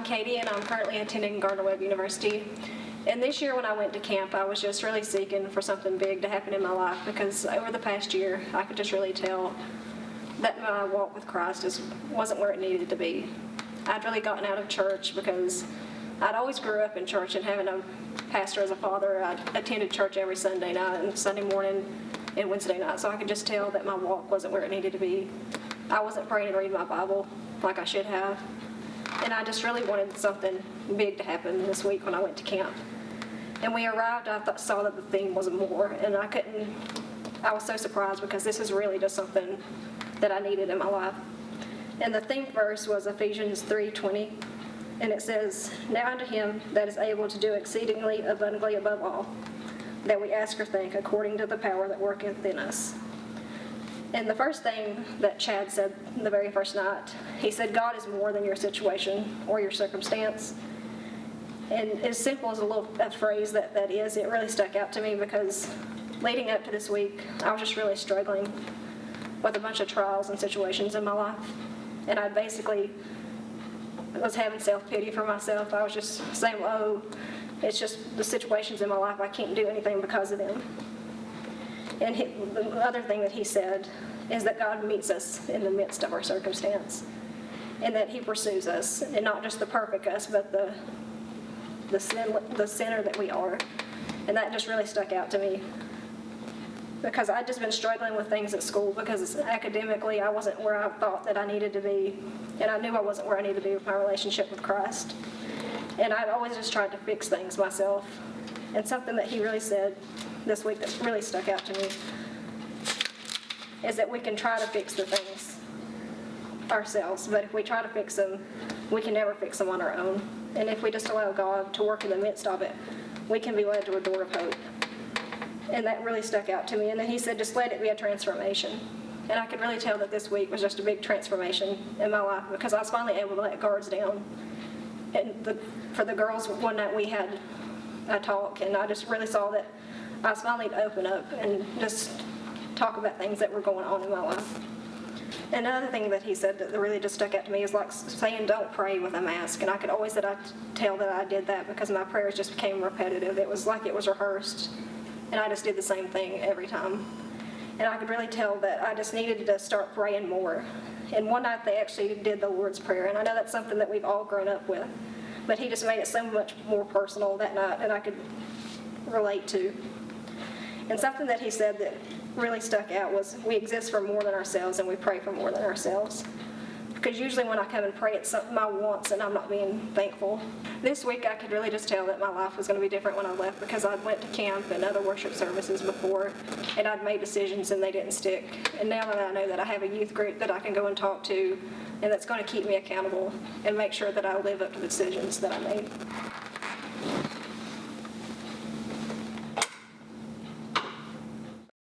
Katy, and I'm currently attending Gardner-Webb University. And this year when I went to camp, I was just really seeking for something big to happen in my life, because over the past year, I could just really tell that my walk with Christ just wasn't where it needed to be. I'd really gotten out of church because I'd always grew up in church, and having a pastor as a father, I attended church every Sunday night and Sunday morning and Wednesday night, so I could just tell that my walk wasn't where it needed to be. I wasn't praying and reading my Bible like I should have, and I just really wanted something big to happen this week when I went to camp. And we arrived, I saw that the theme was more, and I was so surprised because this is really just something that I needed in my life. And the theme verse was Ephesians 3:20, and it says, "Now unto him that is able to do exceedingly abundantly above all, that we ask or think, according to the power that worketh in us." And the first thing that Chad said the very first night, he said, God is more than your situation or your circumstance. And as simple as a phrase that is, it really stuck out to me because leading up to this week, I was just really struggling with a bunch of trials and situations in my life. And I basically was having self-pity for myself. I was just saying, oh, it's just the situations in my life, I can't do anything because of them. And the other thing that he said is that God meets us in the midst of our circumstance, and that he pursues us, and not just the perfect us, but the sinner that we are. And that just really stuck out to me because I'd just been struggling with things at school because academically I wasn't where I thought that I needed to be, and I knew I wasn't where I needed to be with my relationship with Christ. And I'd always just tried to fix things myself. And something that he really said this week that really stuck out to me is that we can try to fix the things ourselves, but if we try to fix them, we can never fix them on our own. And if we just allow God to work in the midst of it, we can be led to a door of hope. And that really stuck out to me. And then he said, just let it be a transformation. And I could really tell that this week was just a big transformation in my life because I was finally able to let guards down. And for the girls, one night we had a talk, and I just really saw that I was finally to open up and just talk about things that were going on in my life. And another thing that he said that really just stuck out to me is like saying don't pray with a mask. And I could always tell that I did that because my prayers just became repetitive. It was like it was rehearsed. And I just did the same thing every time. And I could really tell that I just needed to start praying more. And one night they actually did the Lord's Prayer. And I know that's something that we've all grown up with. But he just made it so much more personal that night that I could relate to. And something that he said that really stuck out was we exist for more than ourselves and we pray for more than ourselves. Because usually when I come and pray, it's my wants and I'm not being thankful. This week I could really just tell that my life was going to be different when I left because I went to camp and other worship services before and I'd made decisions and they didn't stick. And now that I know that I have a youth group that I can go and talk to and that's going to keep me accountable and make sure that I live up to the decisions that I made.